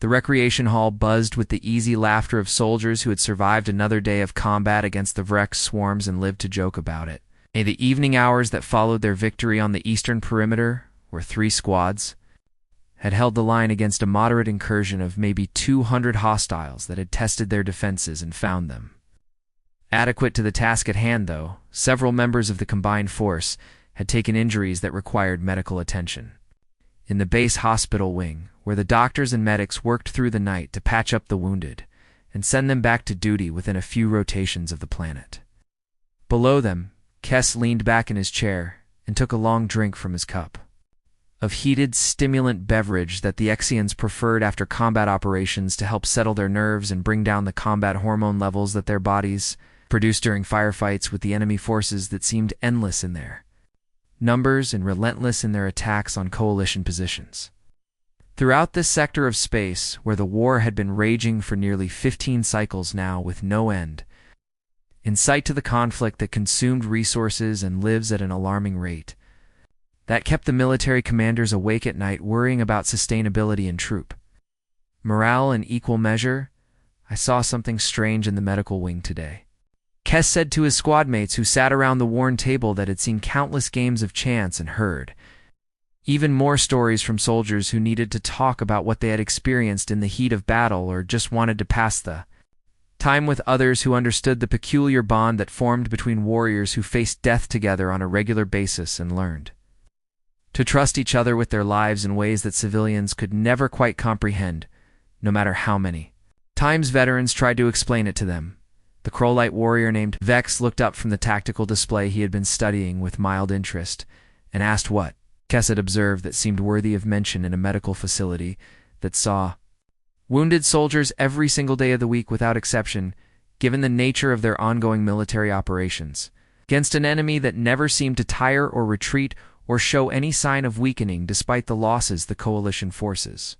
The recreation hall buzzed with the easy laughter of soldiers who had survived another day of combat against the Vrex swarms and lived to joke about it. In the evening hours that followed their victory on the eastern perimeter, where 3 squads had held the line against a moderate incursion of maybe 200 hostiles that had tested their defenses and found them adequate to the task at hand, though, several members of the combined force had taken injuries that required medical attention. In the base hospital wing, where the doctors and medics worked through the night to patch up the wounded and send them back to duty within a few rotations of the planet. Below them, Kess leaned back in his chair and took a long drink from his cup of heated, stimulant beverage that the Exians preferred after combat operations to help settle their nerves and bring down the combat hormone levels that their bodies produced during firefights with the enemy forces that seemed endless in their numbers and relentless in their attacks on coalition positions. Throughout this sector of space, where the war had been raging for nearly 15 cycles now with no end, in sight to the conflict that consumed resources and lives at an alarming rate, that kept the military commanders awake at night worrying about sustainability and troop morale in equal measure, I saw something strange in the medical wing today. Kess said to his squad mates who sat around the worn table that had seen countless games of chance and heard even more stories from soldiers who needed to talk about what they had experienced in the heat of battle or just wanted to pass the time with others who understood the peculiar bond that formed between warriors who faced death together on a regular basis and learned to trust each other with their lives in ways that civilians could never quite comprehend, no matter how many times veterans tried to explain it to them. The Krolite warrior named Vex looked up from the tactical display he had been studying with mild interest and asked what Kess had observed that seemed worthy of mention in a medical facility that saw wounded soldiers every single day of the week without exception, given the nature of their ongoing military operations, against an enemy that never seemed to tire or retreat or show any sign of weakening despite the losses the coalition forces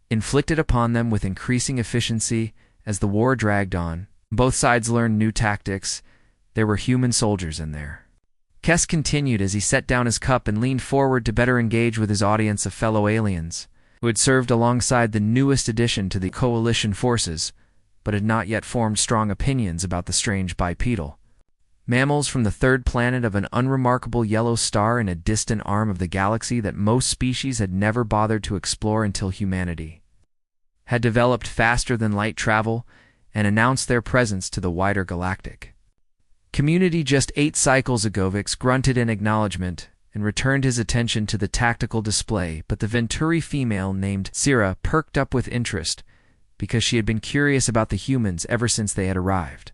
inflicted upon them with increasing efficiency as the war dragged on. Both sides learned new tactics. There were human soldiers in there. Kess continued as he set down his cup and leaned forward to better engage with his audience of fellow aliens, who had served alongside the newest addition to the coalition forces, but had not yet formed strong opinions about the strange bipedal mammals from the third planet of an unremarkable yellow star in a distant arm of the galaxy that most species had never bothered to explore until humanity had developed faster than light travel and announced their presence to the wider galactic community just 8 cycles ago. Vix grunted in acknowledgement and returned his attention to the tactical display, but the Venturi female named Syrah perked up with interest because she had been curious about the humans ever since they had arrived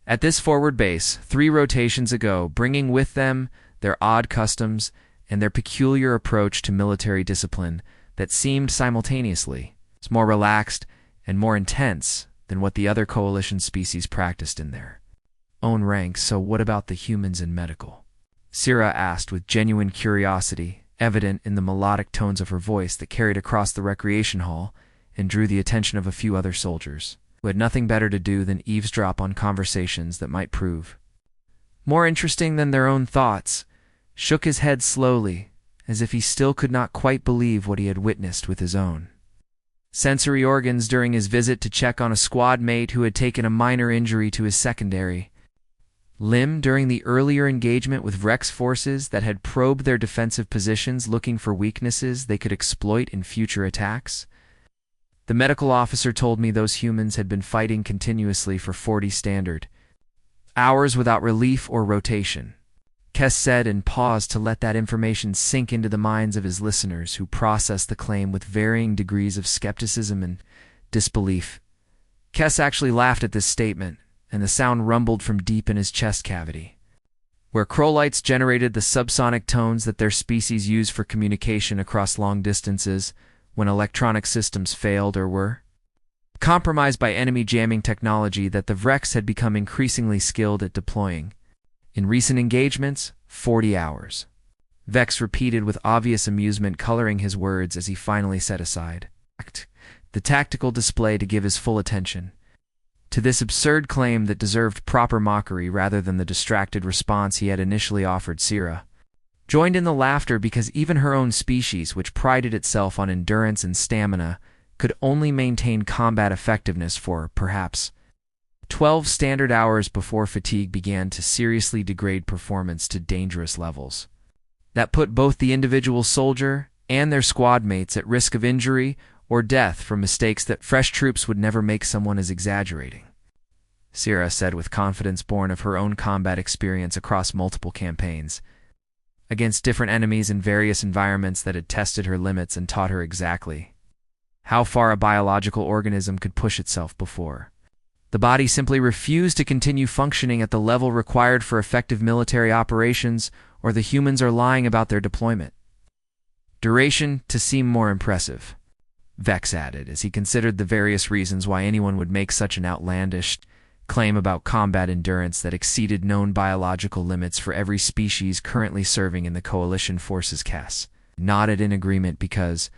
at this forward base 3 rotations ago, bringing with them their odd customs and their peculiar approach to military discipline that seemed simultaneously more relaxed and more intense than what the other coalition species practiced in their own ranks. So what about the humans in medical? Syrah asked with genuine curiosity, evident in the melodic tones of her voice that carried across the recreation hall and drew the attention of a few other soldiers, who had nothing better to do than eavesdrop on conversations that might prove more interesting than their own thoughts. Shook his head slowly, as if he still could not quite believe what he had witnessed with his own sensory organs during his visit to check on a squad mate who had taken a minor injury to his secondary limb during the earlier engagement with Vrex forces that had probed their defensive positions looking for weaknesses they could exploit in future attacks. The medical officer told me those humans had been fighting continuously for 40 standard hours without relief or rotation. Kess said and paused to let that information sink into the minds of his listeners, who processed the claim with varying degrees of skepticism and disbelief. Kess actually laughed at this statement, and the sound rumbled from deep in his chest cavity, where Krolites generated the subsonic tones that their species use for communication across long distances when electronic systems failed or were compromised by enemy jamming technology that the Vrex had become increasingly skilled at deploying. In recent engagements, 40 hours. Vex repeated with obvious amusement, coloring his words as he finally set aside the tactical display to give his full attention to this absurd claim that deserved proper mockery rather than the distracted response he had initially offered. Syrah joined in the laughter because even her own species, which prided itself on endurance and stamina, could only maintain combat effectiveness for, perhaps, 12 standard hours before fatigue began to seriously degrade performance to dangerous levels. That put both the individual soldier and their squad mates at risk of injury or death from mistakes that fresh troops would never make someone as exaggerating. Sierra said with confidence born of her own combat experience across multiple campaigns, against different enemies in various environments that had tested her limits and taught her exactly how far a biological organism could push itself before the body simply refused to continue functioning at the level required for effective military operations, or the humans are lying about their deployment. Duration to seem more impressive, Vex added, as he considered the various reasons why anyone would make such an outlandish claim about combat endurance that exceeded known biological limits for every species currently serving in the Coalition forces. Cass nodded in agreement because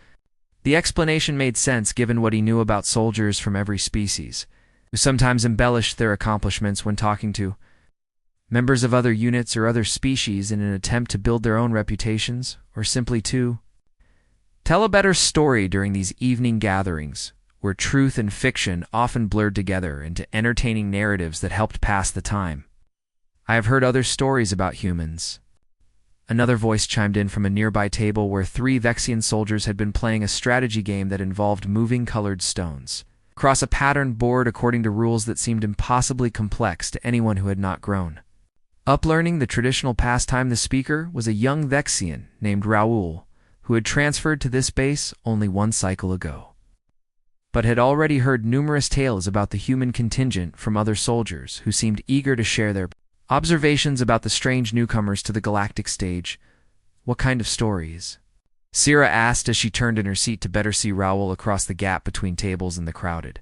the explanation made sense given what he knew about soldiers from every species, who sometimes embellished their accomplishments when talking to members of other units or other species in an attempt to build their own reputations, or simply to tell a better story during these evening gatherings, where truth and fiction often blurred together into entertaining narratives that helped pass the time. I have heard other stories about humans. Another voice chimed in from a nearby table where 3 Vexian soldiers had been playing a strategy game that involved moving colored stones across a patterned board according to rules that seemed impossibly complex to anyone who had not grown up learning the traditional pastime. The speaker was a young Vexian named Raoul, who had transferred to this base only 1 cycle ago, but had already heard numerous tales about the human contingent from other soldiers who seemed eager to share their observations about the strange newcomers to the galactic stage. What kind of stories? Sierra asked as she turned in her seat to better see Raoul across the gap between tables in the crowded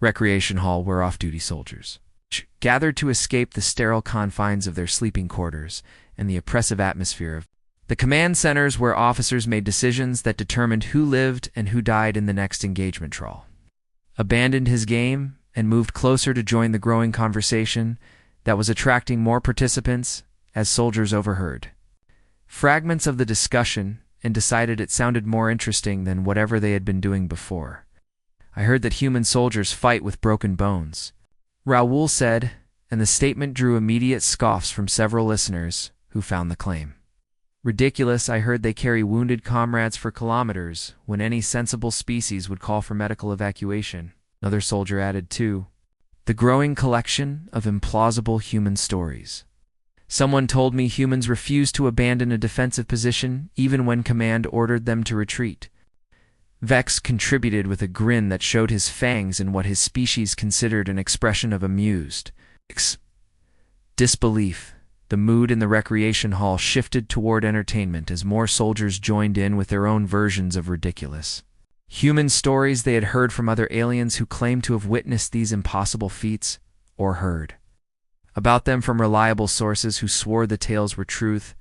recreation hall where off-duty soldiers gathered to escape the sterile confines of their sleeping quarters and the oppressive atmosphere of the command centers where officers made decisions that determined who lived and who died in the next engagement trawl. Abandoned his game and moved closer to join the growing conversation that was attracting more participants as soldiers overheard fragments of the discussion and decided it sounded more interesting than whatever they had been doing before. I heard that human soldiers fight with broken bones, Raoul said, and the statement drew immediate scoffs from several listeners who found the claim ridiculous. I heard they carry wounded comrades for kilometers when any sensible species would call for medical evacuation. Another soldier added, too. The growing collection of implausible human stories. Someone told me humans refused to abandon a defensive position even when command ordered them to retreat. Vex contributed with a grin that showed his fangs in what his species considered an expression of amused disbelief. The mood in the recreation hall shifted toward entertainment as more soldiers joined in with their own versions of ridiculous human stories they had heard from other aliens who claimed to have witnessed these impossible feats, or heard about them from reliable sources who swore the tales were truth.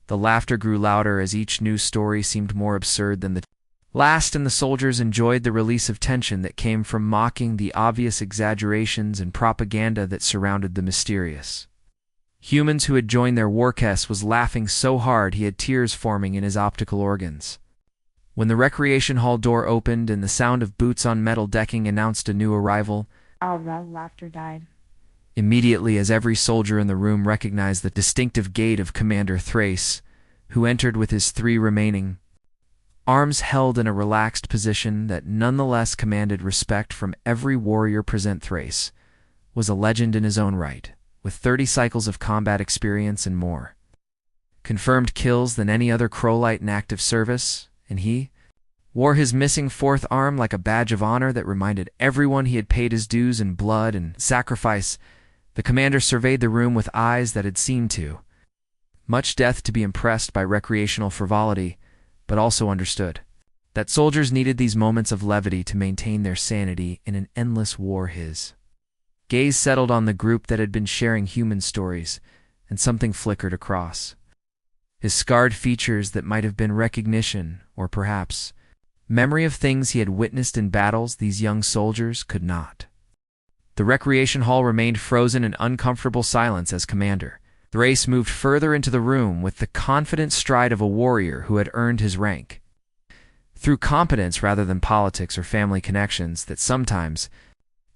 The laughter grew louder as each new story seemed more absurd than the last, and the soldiers enjoyed the release of tension that came from mocking the obvious exaggerations and propaganda that surrounded the mysterious humans who had joined their warcast. Was laughing so hard he had tears forming in his optical organs. When the recreation hall door opened and the sound of boots on metal decking announced a new arrival, all that laughter died immediately as every soldier in the room recognized the distinctive gait of Commander Thrace, who entered with his 3 remaining arms held in a relaxed position that nonetheless commanded respect from every warrior present. Thrace was a legend in his own right, with 30 cycles of combat experience and more confirmed kills than any other Crowlite in active service, and he wore his missing 4th arm like a badge of honor that reminded everyone he had paid his dues in blood and sacrifice. The commander surveyed the room with eyes that had seen too much death to be impressed by recreational frivolity, but also understood that soldiers needed these moments of levity to maintain their sanity in an endless war. His gaze settled on the group that had been sharing human stories, and something flickered across his scarred features that might have been recognition, or perhaps memory of things he had witnessed in battles these young soldiers could not. The recreation hall remained frozen in uncomfortable silence as Commander Thrace moved further into the room with the confident stride of a warrior who had earned his rank. through competence rather than politics or family connections that sometimes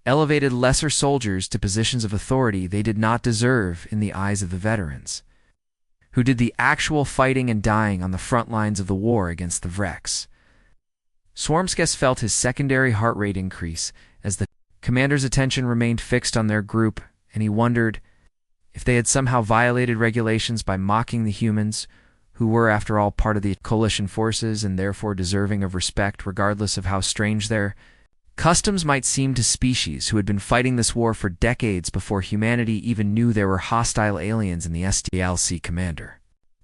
elevated lesser soldiers to positions of authority they did not deserve in the eyes of the veterans, who did the actual fighting and dying on the front lines of the war against the Vrex. Swarmscast felt his secondary heart rate increase as the commander's attention remained fixed on their group, and he wondered if they had somehow violated regulations by mocking the humans, who were, after all, part of the coalition forces and therefore deserving of respect regardless of how strange their customs might seem to species who had been fighting this war for decades before humanity even knew there were hostile aliens in the SDLC commander.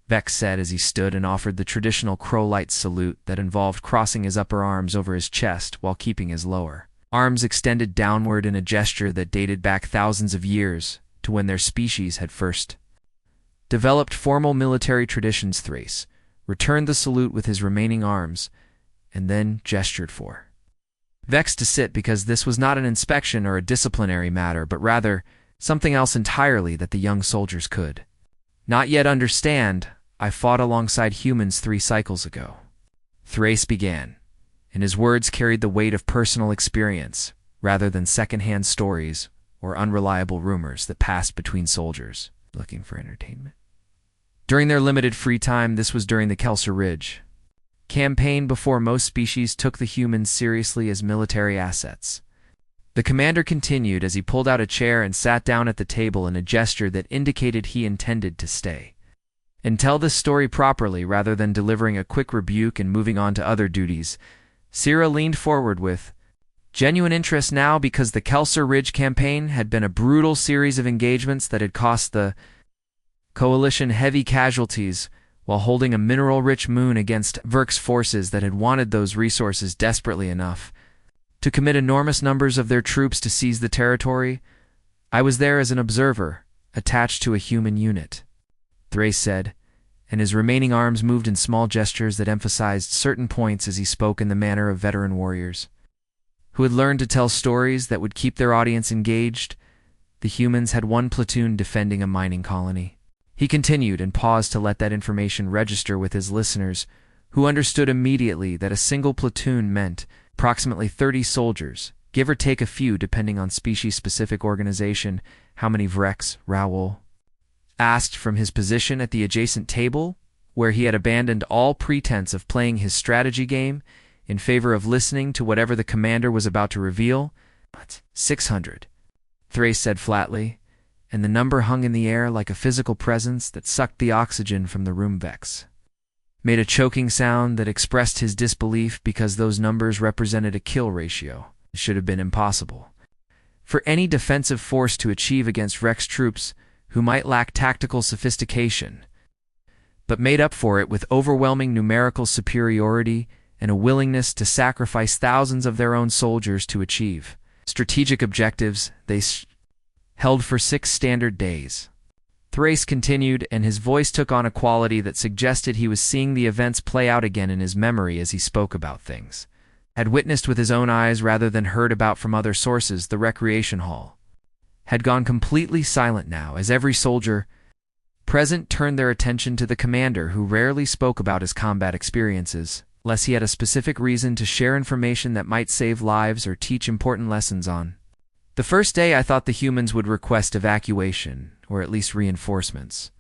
Vex said as he stood and offered the traditional crow-light salute that involved crossing his upper arms over his chest while keeping his lower arms extended downward in a gesture that dated back thousands of years to when their species had first developed formal military traditions. Thrace returned the salute with his remaining arms and then gestured for Vex to sit, because this was not an inspection or a disciplinary matter, but rather something else entirely that the young soldiers could not yet understand. I fought alongside humans 3 cycles ago, Thrace began, and his words carried the weight of personal experience rather than second-hand stories or unreliable rumors that passed between soldiers looking for entertainment. During their limited free time, this was during the Kelser Ridge campaign, before most species took the humans seriously as military assets. The commander continued as he pulled out a chair and sat down at the table in a gesture that indicated he intended to stay and tell this story properly rather than delivering a quick rebuke and moving on to other duties. Syrah leaned forward with genuine interest now, because the Kelser Ridge campaign had been a brutal series of engagements that had cost the coalition heavy casualties while holding a mineral-rich moon against Verk's forces that had wanted those resources desperately enough to commit enormous numbers of their troops to seize the territory. I was there as an observer, attached to a human unit, Thrace said, and his remaining arms moved in small gestures that emphasized certain points as he spoke in the manner of veteran warriors who had learned to tell stories that would keep their audience engaged. The humans had 1 platoon defending a mining colony. He continued and paused to let that information register with his listeners, who understood immediately that a single platoon meant approximately 30 soldiers, give or take a few depending on species-specific organization. How many Vrex? Raoul asked from his position at the adjacent table, where he had abandoned all pretense of playing his strategy game in favor of listening to whatever the commander was about to reveal. 600, Thrace said flatly, and the number hung in the air like a physical presence that sucked the oxygen from the room. Vex made a choking sound that expressed his disbelief, because those numbers represented a kill ratio. It should have been impossible for any defensive force to achieve against Rex troops who might lack tactical sophistication, but made up for it with overwhelming numerical superiority and a willingness to sacrifice thousands of their own soldiers to achieve strategic objectives they held for 6 standard days. Thrace continued, and his voice took on a quality that suggested he was seeing the events play out again in his memory as he spoke about things had witnessed with his own eyes rather than heard about from other sources. The recreation hall had gone completely silent now, as every soldier present turned their attention to the commander, who rarely spoke about his combat experiences, unless he had a specific reason to share information that might save lives or teach important lessons on. The first day I thought the humans would request evacuation, or at least reinforcements,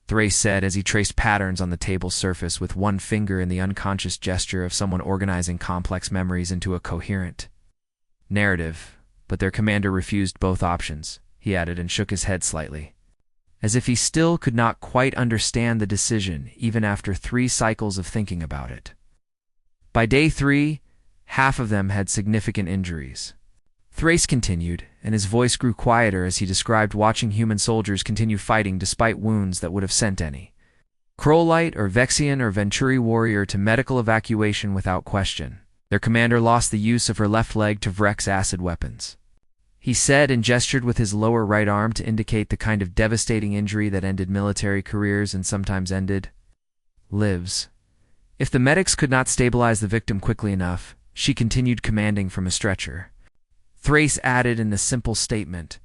Thrace said as he traced patterns on the table's surface with one finger in the unconscious gesture of someone organizing complex memories into a coherent narrative. But their commander refused both options, he added, and shook his head slightly, as if he still could not quite understand the decision even after 3 cycles of thinking about it. By day 3, half of them had significant injuries. Thrace continued, and his voice grew quieter as he described watching human soldiers continue fighting despite wounds that would have sent any Krolite or Vexian or Venturi warrior to medical evacuation without question. Their commander lost the use of her left leg to Vrex acid weapons, he said, and gestured with his lower right arm to indicate the kind of devastating injury that ended military careers and sometimes ended lives. If the medics could not stabilize the victim quickly enough, she continued commanding from a stretcher. Thrace added in a simple statement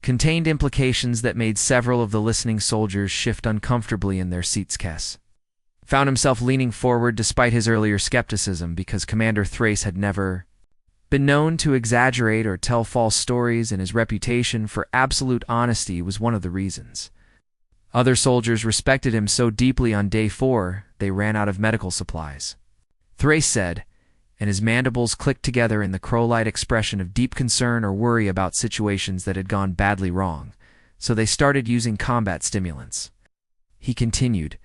contained implications that made several of the listening soldiers shift uncomfortably in their seats. found himself leaning forward despite his earlier skepticism because Commander Thrace had never been known to exaggerate or tell false stories, and his reputation for absolute honesty was one of the reasons. Other soldiers respected him so deeply on day 4 they ran out of medical supplies. Thrace said, and his mandibles clicked together in the crow-like expression of deep concern or worry about situations that had gone badly wrong, so they started using combat stimulants. He continued,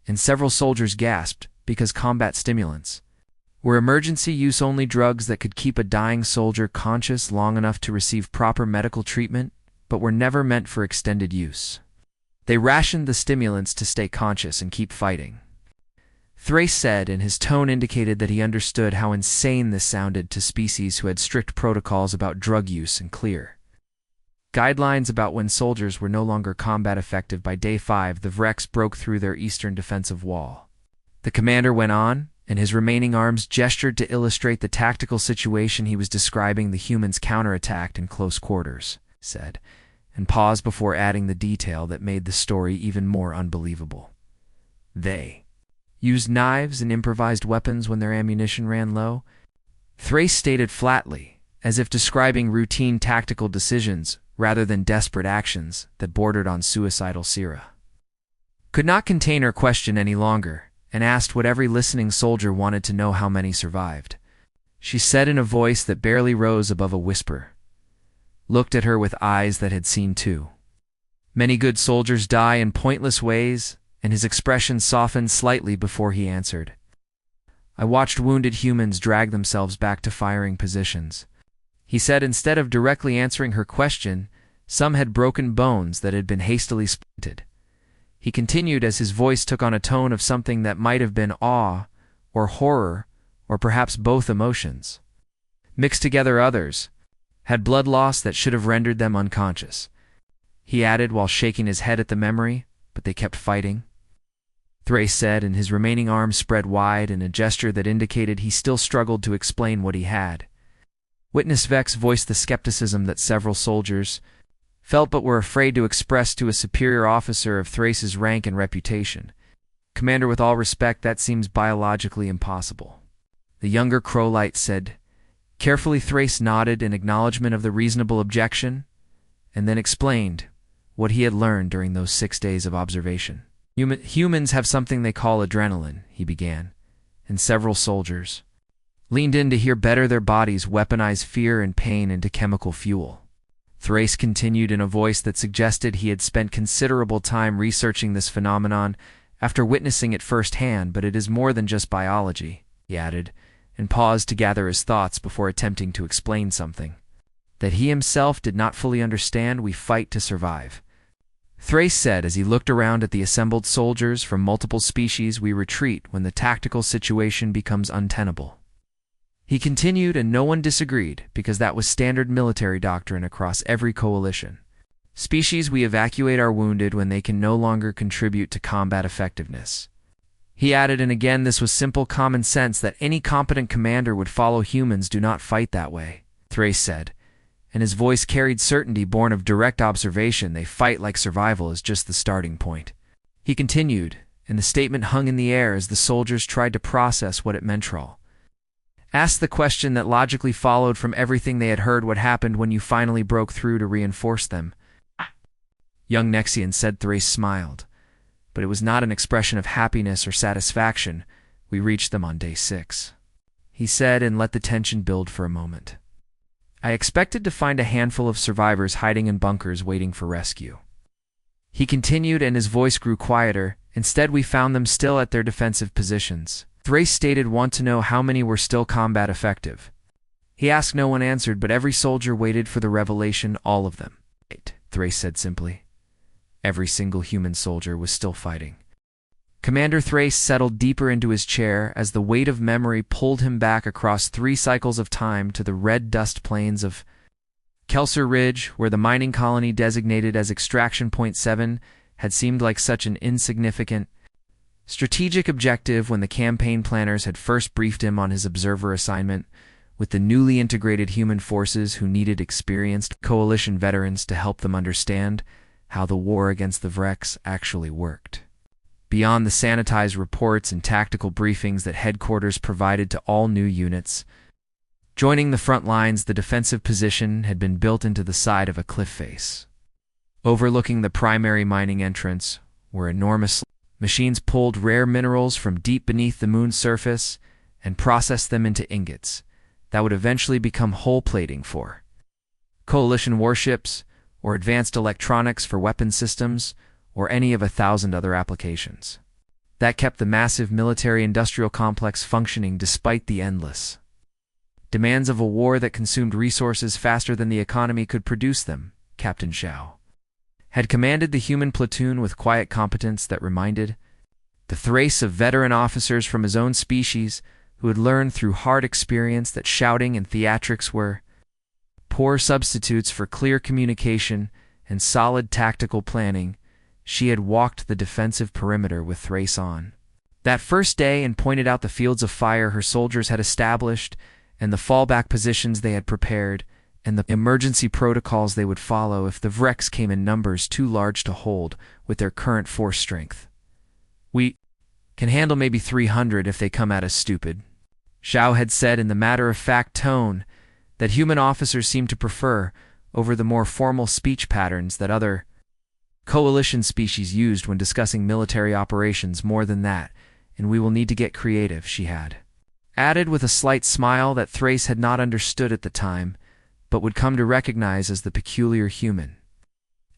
and several soldiers gasped because combat stimulants were emergency-use-only drugs that could keep a dying soldier conscious long enough to receive proper medical treatment, but were never meant for extended use. They rationed the stimulants to stay conscious and keep fighting. Thrace said, and his tone indicated that he understood how insane this sounded to species who had strict protocols about drug use and clear guidelines about when soldiers were no longer combat effective. By day 5, the Vrex broke through their eastern defensive wall. The commander went on, and his remaining arms gestured to illustrate the tactical situation he was describing. The humans counterattacked in close quarters, said, and paused before adding the detail that made the story even more unbelievable. They used knives and improvised weapons when their ammunition ran low. Thrace stated flatly, as if describing routine tactical decisions rather than desperate actions that bordered on suicidal. Syrah could not contain her question any longer, and asked what every listening soldier wanted to know: how many survived. She said in a voice that barely rose above a whisper, looked at her with eyes that had seen too many good soldiers die in pointless ways, and his expression softened slightly before he answered. I watched wounded humans drag themselves back to firing positions. He said, instead of directly answering her question. Some had broken bones that had been hastily splinted. He continued as his voice took on a tone of something that might have been awe or horror or perhaps both emotions mixed together. Others had blood loss that should have rendered them unconscious. He added while shaking his head at the memory, but they kept fighting. Thrace said, and his remaining arms spread wide in a gesture that indicated he still struggled to explain what he had. Witness Vex voiced the skepticism that several soldiers felt but were afraid to express to a superior officer of Thrace's rank and reputation. Commander, with all respect, that seems biologically impossible. The younger Crowlight said. Carefully, Thrace nodded in acknowledgement of the reasonable objection, and then explained what he had learned during those 6 days of observation. Humans have something they call adrenaline, he began, and several soldiers leaned in to hear better their bodies weaponize fear and pain into chemical fuel. Thrace continued in a voice that suggested he had spent considerable time researching this phenomenon after witnessing it firsthand, but it is more than just biology, he added, and paused to gather his thoughts before attempting to explain something that he himself did not fully understand. We fight to survive. Thrace said as he looked around at the assembled soldiers from multiple species. We retreat when the tactical situation becomes untenable. He continued, and no one disagreed, because that was standard military doctrine across every coalition. Species, we evacuate our wounded when they can no longer contribute to combat effectiveness. He added, and again this was simple common sense that any competent commander would follow. Humans do not fight that way, Thrace said, and his voice carried certainty born of direct observation. They fight like survival is just the starting point. He continued, and the statement hung in the air as the soldiers tried to process what it meant. Troll asked the question that logically followed from everything they had heard. What happened when you finally broke through to reinforce them? Young Nexian said. Thrace smiled, but it was not an expression of happiness or satisfaction. We reached them on day 6, he said, and let the tension build for a moment. I expected to find a handful of survivors hiding in bunkers waiting for rescue. He continued, and his voice grew quieter. Instead, we found them still at their defensive positions. Thrace stated, want to know how many were still combat effective. He asked. No one answered, but every soldier waited for the revelation. All of them. Thrace said simply. Every single human soldier was still fighting. Commander Thrace settled deeper into his chair as the weight of memory pulled him back across 3 cycles of time to the red dust plains of Kelser Ridge, where the mining colony designated as Extraction Point 7 had seemed like such an insignificant strategic objective when the campaign planners had first briefed him on his observer assignment with the newly integrated human forces who needed experienced coalition veterans to help them understand how the war against the Vrex actually worked. beyond the sanitized reports and tactical briefings that headquarters provided to all new units. Joining the front lines, the defensive position had been built into the side of a cliff face. Overlooking the primary mining entrance were enormous machines pulled rare minerals from deep beneath the moon's surface and processed them into ingots that would eventually become hull plating for coalition warships or advanced electronics for weapon systems or any of 1,000 other applications. That kept the massive military-industrial complex functioning despite the endless demands of a war that consumed resources faster than the economy could produce them. Captain Xiao had commanded the human platoon with quiet competence that reminded the Thrace of veteran officers from his own species who had learned through hard experience that shouting and theatrics were poor substitutes for clear communication and solid tactical planning. She had walked the defensive perimeter with Thrace on that first day and pointed out the fields of fire her soldiers had established and the fallback positions they had prepared and the emergency protocols they would follow if the Vrex came in numbers too large to hold with their current force strength. "We can handle maybe 300 if they come at us stupid," Xiao had said in the matter-of-fact tone that human officers seemed to prefer over the more formal speech patterns that other coalition species used when discussing military operations. "More than that, and we will need to get creative," she had added with a slight smile that Thrace had not understood at the time, but would come to recognize as the peculiar human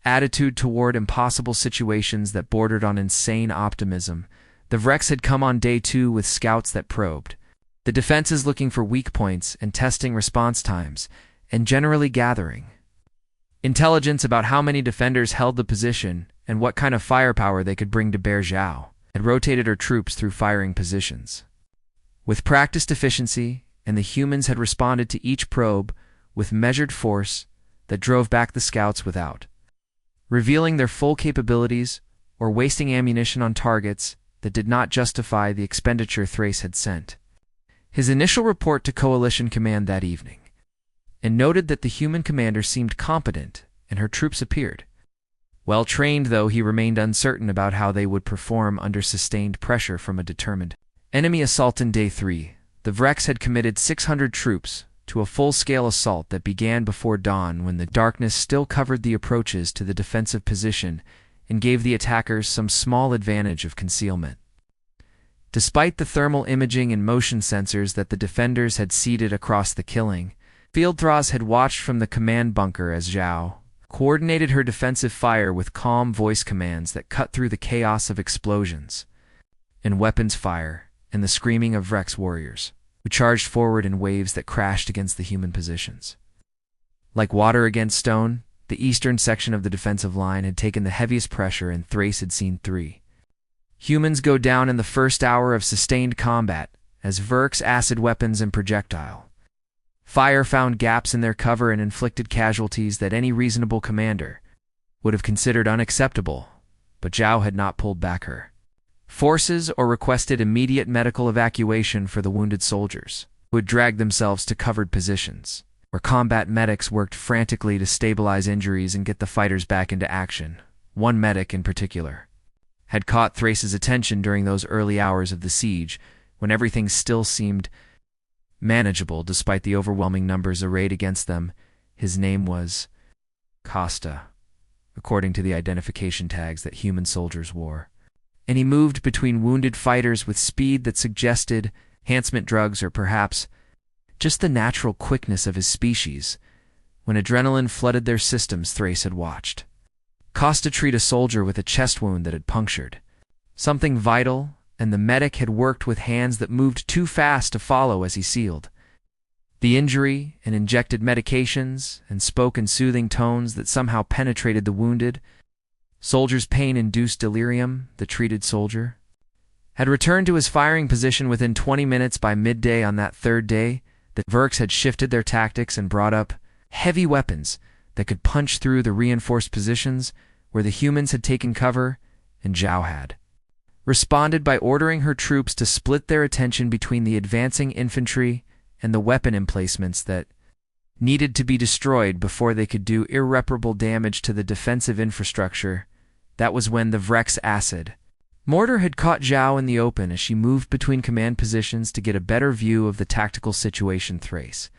attitude toward impossible situations that bordered on insane optimism. The Vrex had come on day 2 with scouts that probed the defenses, looking for weak points and testing response times, and generally gathering intelligence about how many defenders held the position and what kind of firepower they could bring to bear. Zhao had rotated her troops through firing positions with practiced efficiency, and the humans had responded to each probe with measured force that drove back the scouts without revealing their full capabilities or wasting ammunition on targets that did not justify the expenditure Thrace had sent his initial report to Coalition Command that evening, and noted that the human commander seemed competent and her troops appeared well trained, though he remained uncertain about how they would perform under sustained pressure from a determined enemy assault. In day 3, the Vrex had committed 600 troops to a full-scale assault that began before dawn when the darkness still covered the approaches to the defensive position and gave the attackers some small advantage of concealment. Despite the thermal imaging and motion sensors that the defenders had seeded across the killing field, Thrace had watched from the command bunker as Zhao coordinated her defensive fire with calm voice commands that cut through the chaos of explosions and weapons fire and the screaming of Vrex warriors who charged forward in waves that crashed against the human positions. Like water against stone, the eastern section of the defensive line had taken the heaviest pressure, and Thrace had seen 3 humans go down in the first hour of sustained combat as Verk's acid weapons and projectile fire found gaps in their cover and inflicted casualties that any reasonable commander would have considered unacceptable. But Zhao had not pulled back her forces or requested immediate medical evacuation for the wounded soldiers who had dragged themselves to covered positions, where combat medics worked frantically to stabilize injuries and get the fighters back into action. One medic in particular had caught Thrace's attention during those early hours of the siege, when everything still seemed manageable despite the overwhelming numbers arrayed against them. His name was Costa, according to the identification tags that human soldiers wore, and he moved between wounded fighters with speed that suggested enhancement drugs or perhaps just the natural quickness of his species. When adrenaline flooded their systems, Thrace had watched Costa treat a soldier with a chest wound that had punctured something vital, and the medic had worked with hands that moved too fast to follow as he sealed the injury and injected medications and spoke in soothing tones that somehow penetrated the wounded soldier's pain-induced delirium. The treated soldier had returned to his firing position within 20 minutes. By midday on that third day, the Verks had shifted their tactics and brought up heavy weapons that could punch through the reinforced positions where the humans had taken cover, and Zhao had responded by ordering her troops to split their attention between the advancing infantry and the weapon emplacements that needed to be destroyed before they could do irreparable damage to the defensive infrastructure. That was when the Vrex acid Mortar had caught Zhao in the open as she moved between command positions to get a better view of the tactical situation. Thrace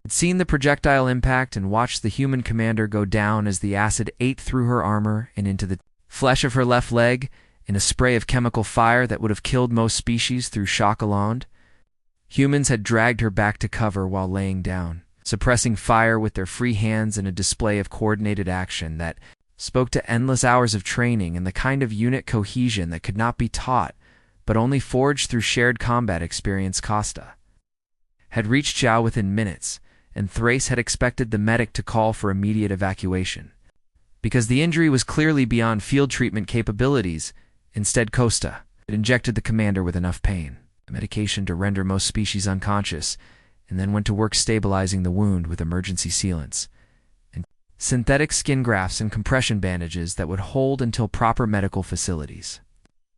had seen the projectile impact and watched the human commander go down as the acid ate through her armor and into the flesh of her left leg in a spray of chemical fire that would have killed most species through shock alone. Humans had dragged her back to cover while laying down, suppressing fire with their free hands in a display of coordinated action that spoke to endless hours of training and the kind of unit cohesion that could not be taught, but only forged through shared combat experience. Costa had reached Zhao within minutes, and Thrace had expected the medic to call for immediate evacuation. Because the injury was clearly beyond field treatment capabilities, instead Costa had injected the commander with enough pain, medication to render most species unconscious, and then went to work stabilizing the wound with emergency sealants, synthetic skin grafts and compression bandages that would hold until proper medical facilities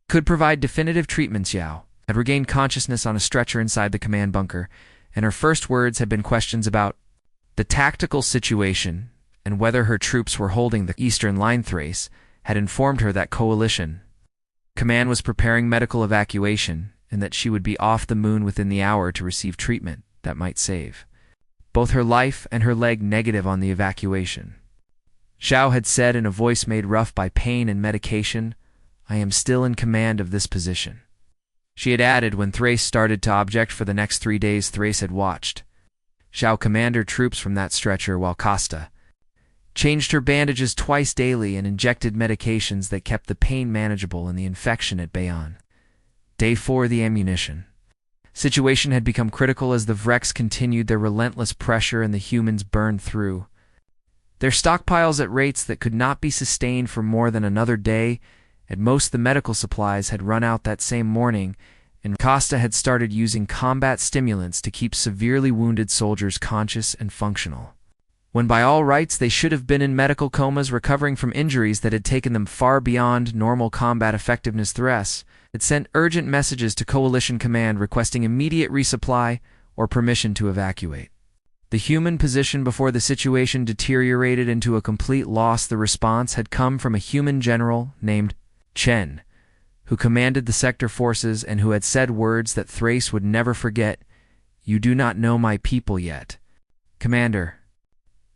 could provide definitive treatments. Zhao had regained consciousness on a stretcher inside the command bunker, and her first words had been questions about the tactical situation and whether her troops were holding the eastern line. Thrace had informed her that coalition command was preparing medical evacuation and that she would be off the moon within the hour to receive treatment that might save both her life and her leg. Negative on the evacuation, Zhao had said in a voice made rough by pain and medication, "I am still in command of this position." She had added when Thrace started to object. For the next 3 days Thrace had watched Zhao command her troops from that stretcher while Costa changed her bandages twice daily and injected medications that kept the pain manageable and the infection at bay. On day 4, the ammunition situation had become critical as the Vrex continued their relentless pressure and the humans burned through their stockpiles at rates that could not be sustained for more than another day. At most, the medical supplies had run out that same morning, and Costa had started using combat stimulants to keep severely wounded soldiers conscious and functional, when by all rights they should have been in medical comas recovering from injuries that had taken them far beyond normal combat effectiveness. Thrace had sent urgent messages to Coalition Command requesting immediate resupply or permission to evacuate the human position before the situation deteriorated into a complete loss. The response had come from a human general named Chen, who commanded the sector forces and who had said words that Thrace would never forget. "You do not know my people yet, Commander."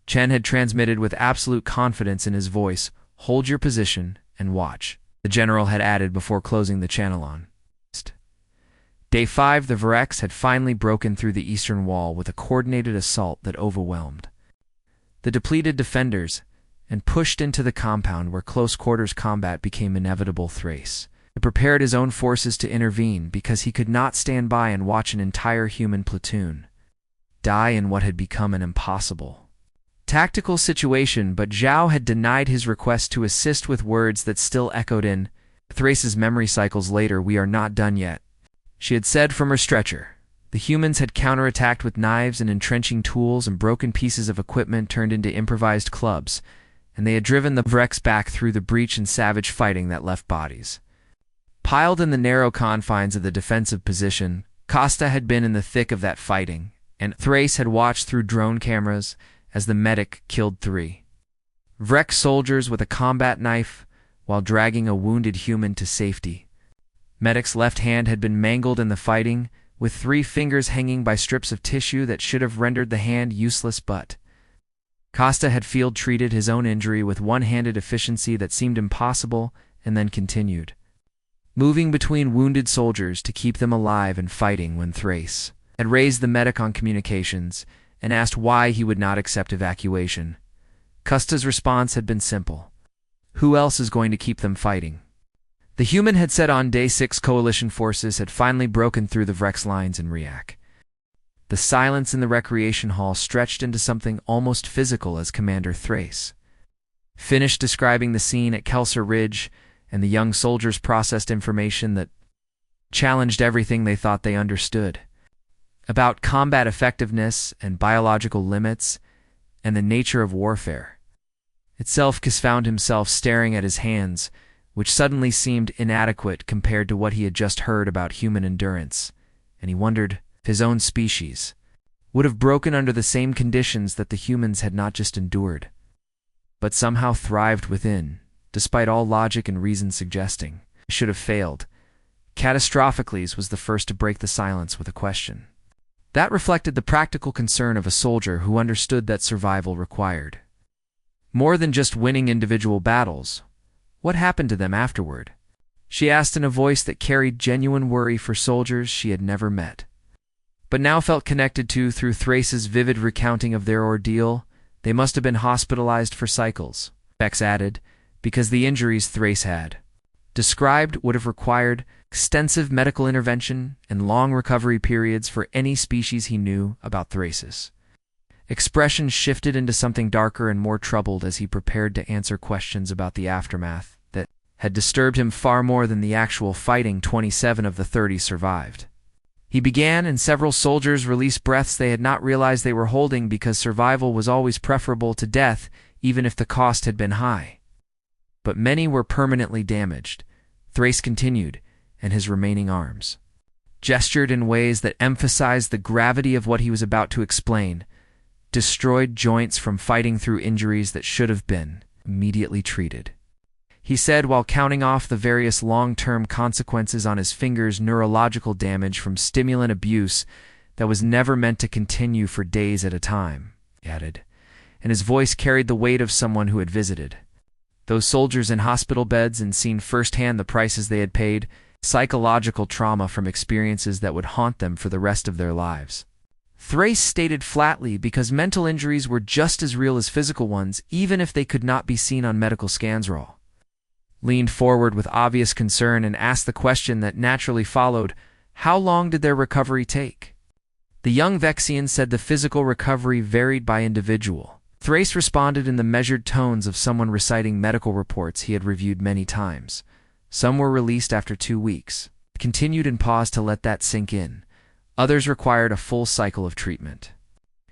Chen had transmitted with absolute confidence in his voice, "Hold your position and watch," the general had added before closing the channel. On day 5, the Vrex had finally broken through the eastern wall with a coordinated assault that overwhelmed the depleted defenders and pushed into the compound where close-quarters combat became inevitable. Thrace had prepared his own forces to intervene because he could not stand by and watch an entire human platoon die in what had become an impossible tactical situation. But Zhao had denied his request to assist with words that still echoed in Thrace's memory cycles. Later, "We are not done yet," she had said from her stretcher. The humans had counterattacked with knives and entrenching tools, and broken pieces of equipment turned into improvised clubs, and they had driven the Vrex back through the breach in savage fighting that left bodies piled in the narrow confines of the defensive position. Costa had been in the thick of that fighting, and Thrace had watched through drone cameras as the medic killed 3 Vrex soldiers with a combat knife while dragging a wounded human to safety. Medic's left hand had been mangled in the fighting, with 3 fingers hanging by strips of tissue that should have rendered the hand useless. But Costa had field-treated his own injury with one-handed efficiency that seemed impossible, and then continued moving between wounded soldiers to keep them alive and fighting. When Thrace had raised the medic on communications and asked why he would not accept evacuation, Costa's response had been simple: "Who else is going to keep them fighting?" The human had said on day 6 coalition forces had finally broken through the Vrex lines in Riak. The silence in the recreation hall stretched into something almost physical as Commander Thrace finished describing the scene at Kelser Ridge, and the young soldiers processed information that challenged everything they thought they understood about combat effectiveness and biological limits and the nature of warfare itself. Kis found himself staring at his hands, which suddenly seemed inadequate compared to what he had just heard about human endurance, and he wondered if his own species would have broken under the same conditions that the humans had not just endured, but somehow thrived within, despite all logic and reason suggesting should have failed. Catastrophicles was the first to break the silence with a question. That reflected the practical concern of a soldier who understood that survival required more than just winning individual battles. What happened to them afterward? She asked in a voice that carried genuine worry for soldiers she had never met, but now felt connected to through Thrace's vivid recounting of their ordeal. They must have been hospitalized for cycles, Bex added, because the injuries Thrace had described would have required extensive medical intervention and long recovery periods for any species he knew about Thrace's. Expression shifted into something darker and more troubled as he prepared to answer questions about the aftermath that had disturbed him far more than the actual fighting. 27 of the 30 survived. He began, and several soldiers released breaths they had not realized they were holding, because survival was always preferable to death, even if the cost had been high. But many were permanently damaged, Thrace continued, and his remaining arms gestured in ways that emphasized the gravity of what he was about to explain. Destroyed joints from fighting through injuries that should have been immediately treated, he said while counting off the various long-term consequences on his fingers. Neurological damage from stimulant abuse that was never meant to continue for days at a time, he added, and his voice carried the weight of someone who had visited those soldiers in hospital beds and seen firsthand the prices they had paid. Psychological trauma from experiences that would haunt them for the rest of their lives, Thrace stated flatly, because mental injuries were just as real as physical ones, even if they could not be seen on medical scans. Raw leaned forward with obvious concern and asked the question that naturally followed: how long did their recovery take? The young Vexian said the physical recovery varied by individual. Thrace responded in the measured tones of someone reciting medical reports he had reviewed many times. Some were released after 2 weeks, continued and paused to let that sink in. Others required a full cycle of treatment.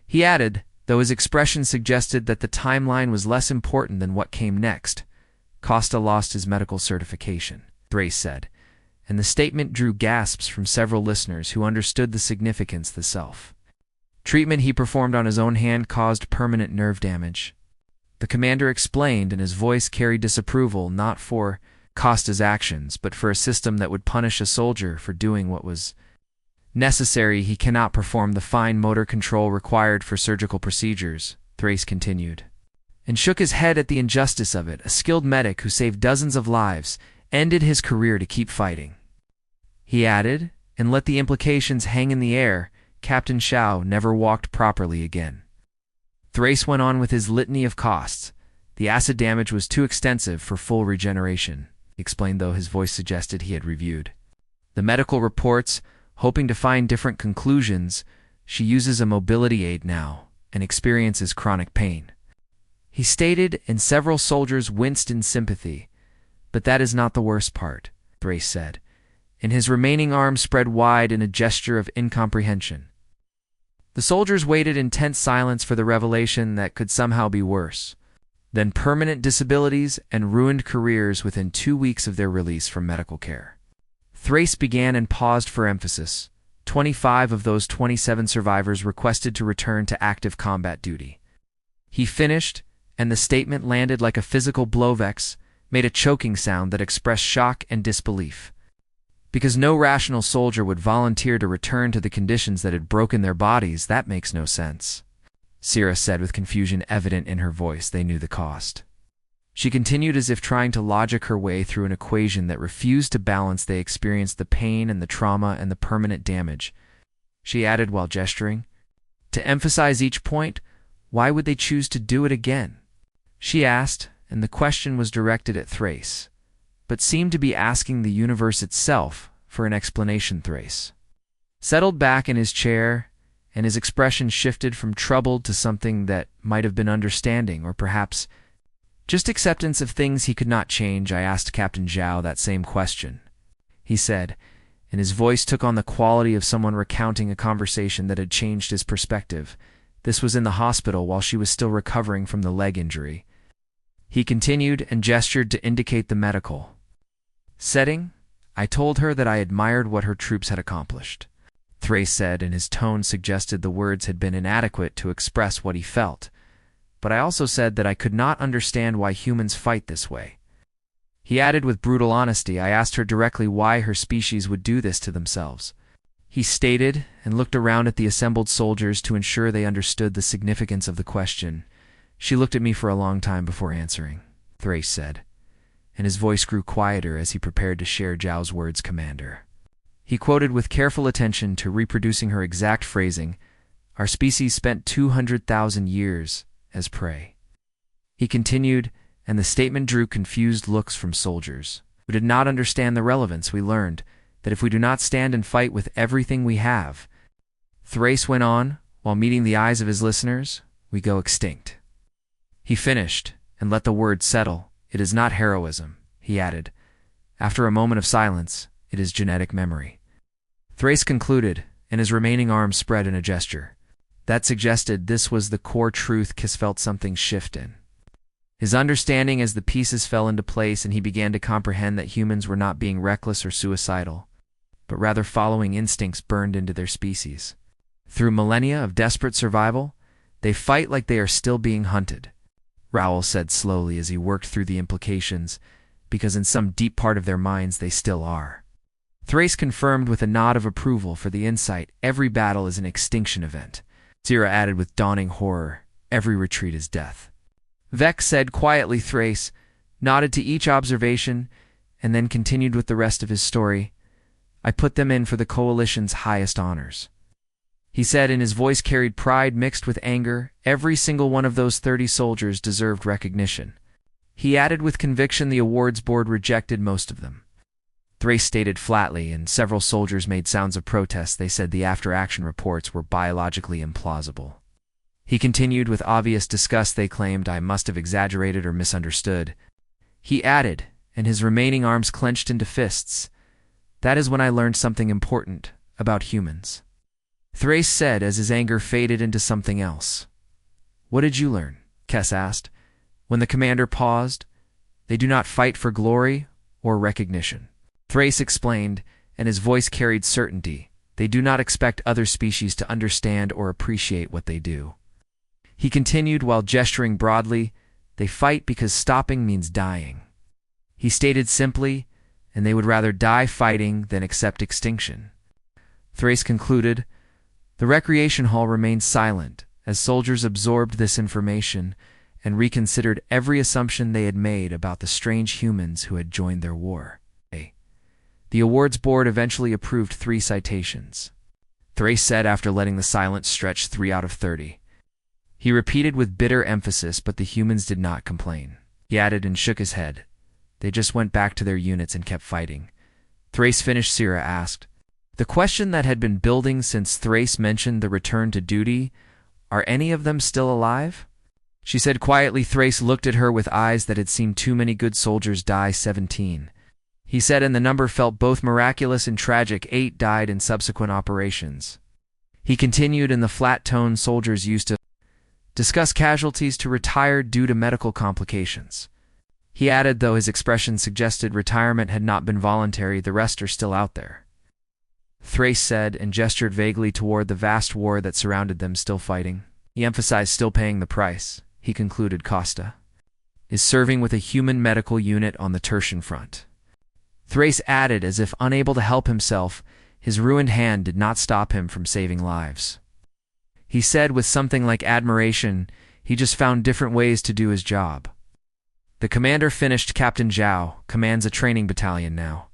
He added, though his expression suggested that the timeline was less important than what came next: Costa lost his medical certification, Thrace said, and the statement drew gasps from several listeners who understood the significance. The self-treatment he performed on his own hand caused permanent nerve damage. The commander explained, and his voice carried disapproval, not for Costa's actions, but for a system that would punish a soldier for doing what was necessary. He cannot perform the fine motor control required for surgical procedures, Thrace continued, and shook his head at the injustice of it. A skilled medic who saved dozens of lives ended his career to keep fighting, he added, and let the implications hang in the air. Captain Shao never walked properly again. Thrace went on with his litany of costs. The acid damage was too extensive for full regeneration, he explained, though his voice suggested he had reviewed the medical reports, hoping to find different conclusions. She uses a mobility aid now and experiences chronic pain, he stated, and several soldiers winced in sympathy. But that is not the worst part, Thrace said, and his remaining arms spread wide in a gesture of incomprehension. The soldiers waited in tense silence for the revelation that could somehow be worse than permanent disabilities and ruined careers within 2 weeks of their release from medical care. Thrace began and paused for emphasis. 25 of those 27 survivors requested to return to active combat duty. He finished, and the statement landed like a physical blow. Vex made a choking sound that expressed shock and disbelief, because no rational soldier would volunteer to return to the conditions that had broken their bodies. That makes no sense, Syrah said with confusion evident in her voice. They knew the cost. She continued as if trying to logic her way through an equation that refused to balance. They experienced the pain and the trauma and the permanent damage, she added while gesturing. To emphasize each point, why would they choose to do it again? She asked, and the question was directed at Thrace, but seemed to be asking the universe itself for an explanation. Thrace settled back in his chair, and his expression shifted from troubled to something that might have been understanding, or perhaps just acceptance of things he could not change. I asked Captain Zhao that same question, he said, and his voice took on the quality of someone recounting a conversation that had changed his perspective. This was in the hospital while she was still recovering from the leg injury. He continued and gestured to indicate the medical setting. I told her that I admired what her troops had accomplished, Thrace said, and his tone suggested the words had been inadequate to express what he felt. But I also said that I could not understand why humans fight this way. He added with brutal honesty. I asked her directly why her species would do this to themselves. He stated and looked around at the assembled soldiers to ensure they understood the significance of the question. She looked at me for a long time before answering. Thrace said, and his voice grew quieter as he prepared to share Zhao's words, Commander. He quoted with careful attention to reproducing her exact phrasing, "Our species spent 200,000 years as prey." He continued, and the statement drew confused looks from soldiers who did not understand the relevance. We learned that if we do not stand and fight with everything we have, Thrace went on, while meeting the eyes of his listeners, we go extinct. He finished, and let the word settle. It is not heroism, he added. After a moment of silence, it is genetic memory. Thrace concluded, and his remaining arms spread in a gesture. That suggested this was the core truth. Kiss felt something shift in his understanding as the pieces fell into place, and he began to comprehend that humans were not being reckless or suicidal, but rather following instincts burned into their species. Through millennia of desperate survival, they fight like they are still being hunted, Raoul said slowly as he worked through the implications, because in some deep part of their minds they still are. Thrace confirmed with a nod of approval for the insight. Every battle is an extinction event. Zira added with dawning horror, every retreat is death. Vex said quietly. Thrace nodded to each observation and then continued with the rest of his story. I put them in for the Coalition's highest honors. He said, and his voice carried pride mixed with anger. Every single one of those 30 soldiers deserved recognition. He added with conviction. The awards board rejected most of them. Thrace stated flatly, and several soldiers made sounds of protest. They said the after-action reports were biologically implausible. He continued with obvious disgust. They claimed I must have exaggerated or misunderstood. He added, and his remaining arms clenched into fists, that is when I learned something important about humans. Thrace said as his anger faded into something else. What did you learn? Kess asked. When the commander paused, they do not fight for glory or recognition. Thrace explained, and his voice carried certainty. They do not expect other species to understand or appreciate what they do. He continued while gesturing broadly, they fight because stopping means dying. He stated simply, and they would rather die fighting than accept extinction. Thrace concluded. The recreation hall remained silent as soldiers absorbed this information and reconsidered every assumption they had made about the strange humans who had joined their war. The awards board eventually approved 3 citations. Thrace said after letting the silence stretch 3 out of 30. He repeated with bitter emphasis, but the humans did not complain. He added and shook his head. They just went back to their units and kept fighting. Thrace finished. Sira asked. The question that had been building since Thrace mentioned the return to duty, are any of them still alive? She said quietly. Thrace looked at her with eyes that had seen too many good soldiers die. 17. He said, and the number felt both miraculous and tragic. 8 died in subsequent operations. He continued in the flat tone soldiers used to discuss casualties to retired due to medical complications. He added, though his expression suggested retirement had not been voluntary, the rest are still out there. Thrace said and gestured vaguely toward the vast war that surrounded them, still fighting. He emphasized still paying the price. He concluded. Costa is serving with a human medical unit on the Tertian front. Thrace added as if unable to help himself, his ruined hand did not stop him from saving lives. He said with something like admiration, he just found different ways to do his job. The commander finished. Captain Zhao commands a training battalion now.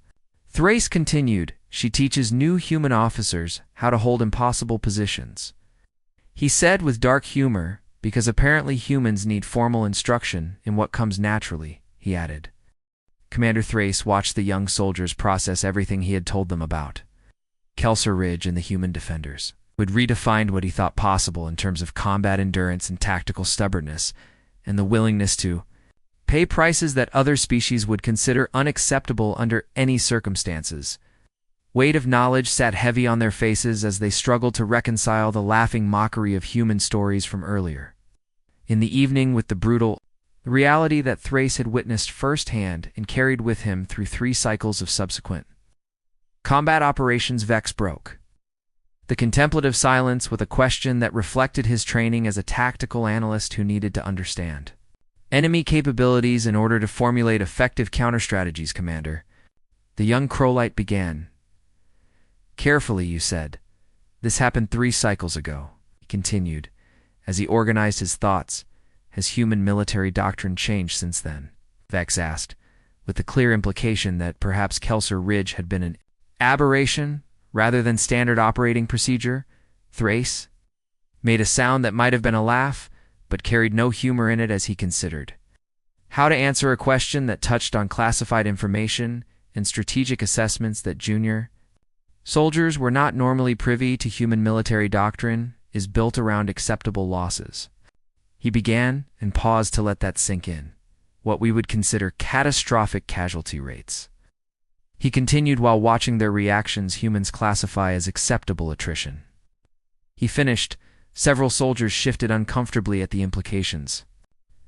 Thrace continued, she teaches new human officers how to hold impossible positions. He said with dark humor, because apparently humans need formal instruction in what comes naturally, he added. Commander Thrace watched the young soldiers process everything he had told them about Kelser Ridge and the human defenders. Would redefined what he thought possible in terms of combat endurance and tactical stubbornness, and the willingness to pay prices that other species would consider unacceptable under any circumstances. Weight of knowledge sat heavy on their faces as they struggled to reconcile the laughing mockery of human stories from earlier. In the evening, with the brutal reality that Thrace had witnessed firsthand and carried with him through 3 cycles of subsequent combat operations, Vex broke the contemplative silence with a question that reflected his training as a tactical analyst who needed to understand. enemy capabilities in order to formulate effective counter-strategies, Commander. The young Crowlight began. Carefully, you said. This happened 3 cycles ago, he continued, as he organized his thoughts. Has human military doctrine changed since then? Vex asked, with the clear implication that perhaps Kelser Ridge had been an aberration rather than standard operating procedure. Thrace made a sound that might have been a laugh, but carried no humor in it as he considered how to answer a question that touched on classified information and strategic assessments that junior soldiers were not normally privy to. Human military doctrine is built around acceptable losses. He began and paused to let that sink in. What we would consider catastrophic casualty rates. He continued while watching their reactions. Humans classify as acceptable attrition. He finished. Several soldiers shifted uncomfortably at the implications.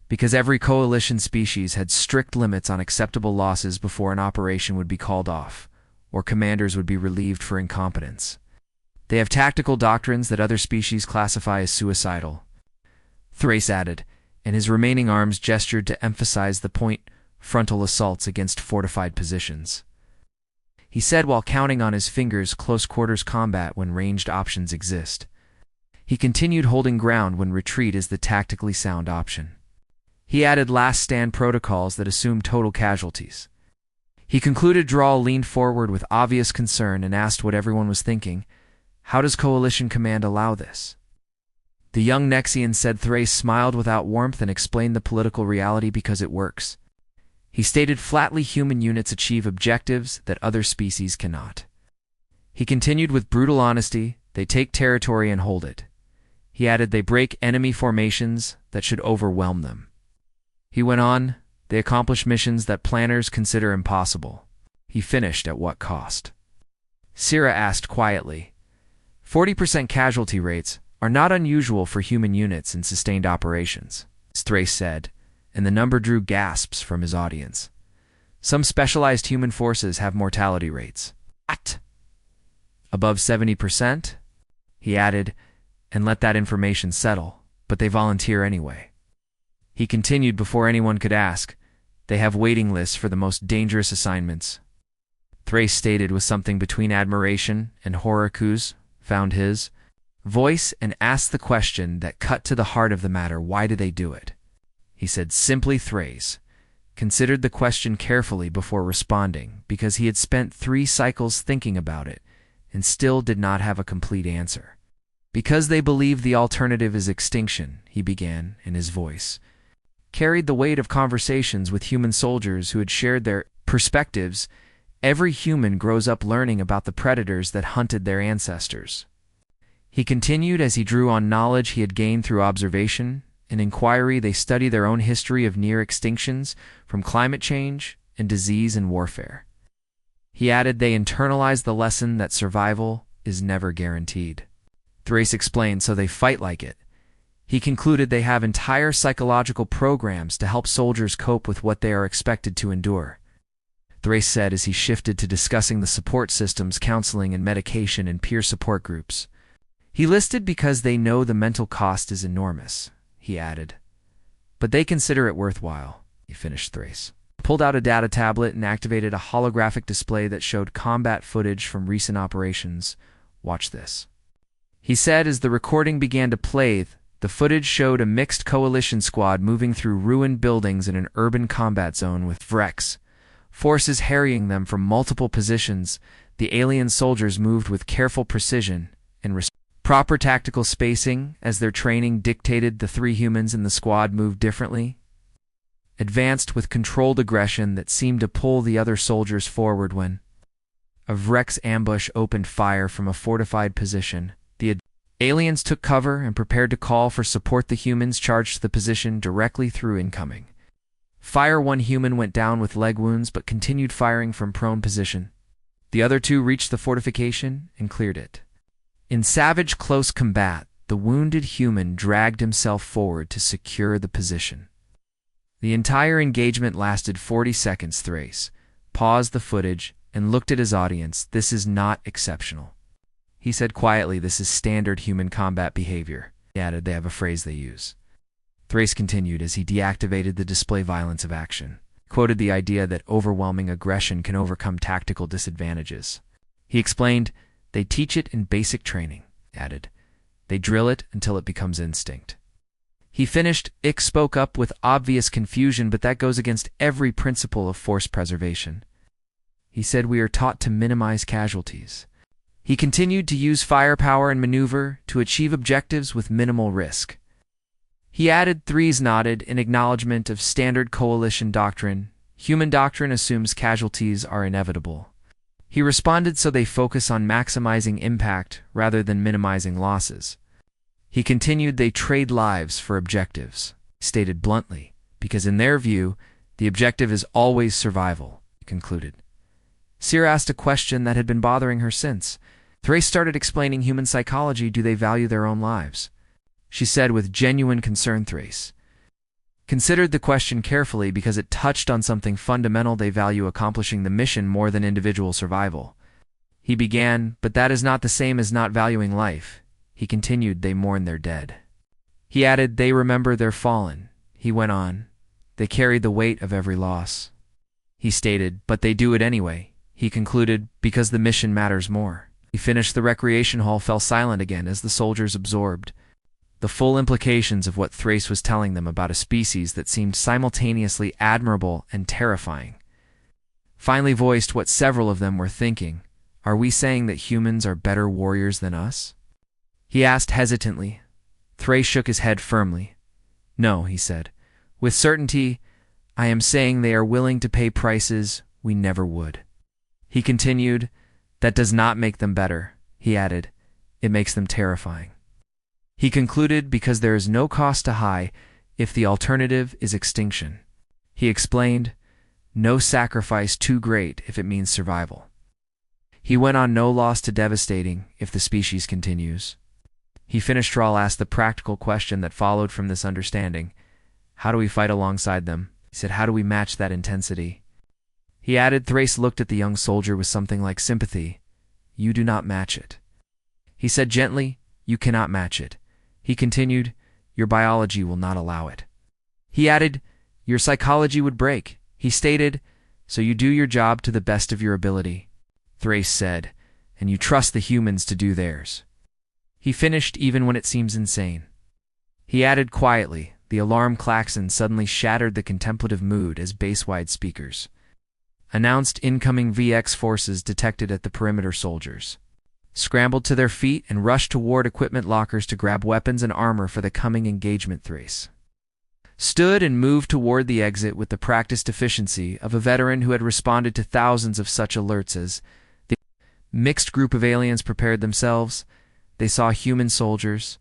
Because every coalition species had strict limits on acceptable losses before an operation would be called off, or commanders would be relieved for incompetence. They have tactical doctrines that other species classify as suicidal. Thrace added, and his remaining arms gestured to emphasize the point: frontal assaults against fortified positions. He said while counting on his fingers close-quarters combat when ranged options exist. He continued holding ground when retreat is the tactically sound option. He added last-stand protocols that assume total casualties. He concluded. Drawl leaned forward with obvious concern and asked what everyone was thinking. How does Coalition Command allow this? The young Nexian said. Thrace smiled without warmth and explained the political reality: because it works. He stated flatly, human units achieve objectives that other species cannot. He continued with brutal honesty. They take territory and hold it. He added, they break enemy formations that should overwhelm them. He went on, they accomplish missions that planners consider impossible. He finished. At what cost? Syrah asked quietly. 40% casualty rates are not unusual for human units in sustained operations, Thrace said, and the number drew gasps from his audience. Some specialized human forces have mortality rates. What? Above 70%? He added, and let that information settle, but they volunteer anyway. He continued before anyone could ask, they have waiting lists for the most dangerous assignments. Thrace stated with something between admiration and Horaku's, found his voice and asked the question that cut to the heart of the matter. Why do they do it? He said simply. Thrace considered the question carefully before responding because he had spent 3 cycles thinking about it and still did not have a complete answer. Because they believe the alternative is extinction, he began, and his voice carried the weight of conversations with human soldiers who had shared their perspectives. Every human grows up learning about the predators that hunted their ancestors. He continued as he drew on knowledge he had gained through observation and inquiry. They study their own history of near extinctions, from climate change and disease and warfare. He added, they internalize the lesson that survival is never guaranteed. Thrace explained, so they fight like it. He concluded they have entire psychological programs to help soldiers cope with what they are expected to endure. Thrace said as he shifted to discussing the support systems, counseling and medication and peer support groups. He listed because they know the mental cost is enormous, he added. But they consider it worthwhile, he finished. Thrace pulled out a data tablet and activated a holographic display that showed combat footage from recent operations. Watch this, he said as the recording began to play. The footage showed a mixed coalition squad moving through ruined buildings in an urban combat zone with Vrex forces harrying them from multiple positions. The alien soldiers moved with careful precision and proper tactical spacing as their training dictated. The 3 humans in the squad moved differently, advanced with controlled aggression that seemed to pull the other soldiers forward. When a Vrex ambush opened fire from a fortified position, the aliens took cover and prepared to call for support. The humans charged the position directly through incoming fire. 1 human went down with leg wounds but continued firing from prone position. The other 2 reached the fortification and cleared it. In savage close combat, the wounded human dragged himself forward to secure the position. The entire engagement lasted 40 seconds. Thrace paused the footage and looked at his audience. This is not exceptional, he said quietly. This is standard human combat behavior. He added, they have a phrase they use. Thrace continued as he deactivated the display violence of action. Quoted the idea that overwhelming aggression can overcome tactical disadvantages. He explained, "They teach it in basic training," added. "They drill it until it becomes instinct." He finished, Ick spoke up with obvious confusion, but that goes against every principle of force preservation. He said, "We are taught to minimize casualties." He continued to use firepower and maneuver to achieve objectives with minimal risk. He added, Threes nodded in acknowledgement of standard coalition doctrine. Human doctrine assumes casualties are inevitable. He responded, so they focus on maximizing impact rather than minimizing losses. He continued, they trade lives for objectives, stated bluntly, because in their view, the objective is always survival, he concluded. Sierra asked a question that had been bothering her since. Thrace started explaining human psychology. Do they value their own lives? She said with genuine concern. Thrace considered the question carefully because it touched on something fundamental. They value accomplishing the mission more than individual survival. He began, but that is not the same as not valuing life. He continued, they mourn their dead. He added, they remember their fallen. He went on, they carry the weight of every loss. He stated, but they do it anyway. He concluded, because the mission matters more. He finished. The recreation hall fell silent again as the soldiers absorbed the full implications of what Thrace was telling them about a species that seemed simultaneously admirable and terrifying. Finally voiced what several of them were thinking. Are we saying that humans are better warriors than us? He asked hesitantly. Thrace shook his head firmly. No, he said. With certainty, I am saying they are willing to pay prices we never would. He continued, that does not make them better. He added, it makes them terrifying. He concluded, because there is no cost to high if the alternative is extinction. He explained, no sacrifice too great if it means survival. He went on, no loss too devastating if the species continues. He finished. Thrall asked the practical question that followed from this understanding. How do we fight alongside them? He said, how do we match that intensity? He added. Thrace looked at the young soldier with something like sympathy. You do not match it. He said gently, you cannot match it. He continued, your biology will not allow it. He added, your psychology would break. He stated, so you do your job to the best of your ability. Thrace said, and you trust the humans to do theirs. He finished, even when it seems insane. He added quietly, the alarm klaxon suddenly shattered the contemplative mood as base-wide speakers announced incoming VX forces detected at the perimeter. Soldiers scrambled to their feet and rushed toward equipment lockers to grab weapons and armor for the coming engagement. Thrace stood and moved toward the exit with the practiced efficiency of a veteran who had responded to thousands of such alerts. As the mixed group of aliens prepared themselves, they saw human soldiers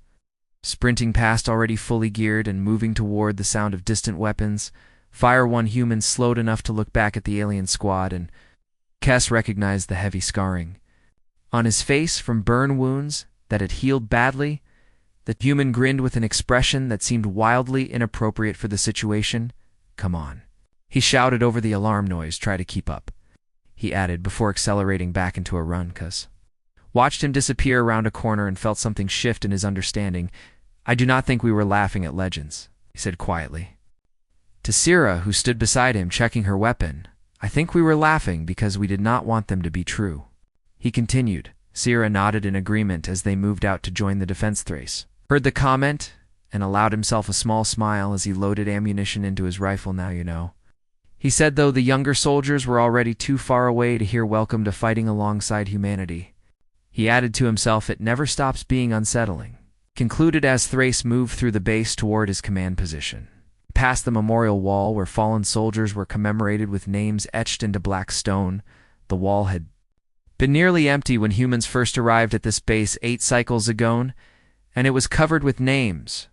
sprinting past, already fully geared and moving toward the sound of distant weapons. Fire. One human slowed enough to look back at the alien squad, and Kess recognized the heavy scarring on his face from burn wounds that had healed badly. The human grinned with an expression that seemed wildly inappropriate for the situation. Come on. He shouted over the alarm noise. Try to keep up, he added before accelerating back into a run. Kess watched him disappear around a corner and felt something shift in his understanding. I do not think we were laughing at legends, he said quietly. To Sierra, who stood beside him checking her weapon, I think we were laughing because we did not want them to be true. He continued. Sierra nodded in agreement as they moved out to join the defense. Thrace heard the comment and allowed himself a small smile as he loaded ammunition into his rifle. Now you know, he said, though the younger soldiers were already too far away to hear welcome to fighting alongside humanity. He added to himself, it never stops being unsettling. Concluded as Thrace moved through the base toward his command position. Past the memorial wall where fallen soldiers were commemorated with names etched into black stone. The wall had been nearly empty when humans first arrived at this base 8 cycles ago, and it was covered with names,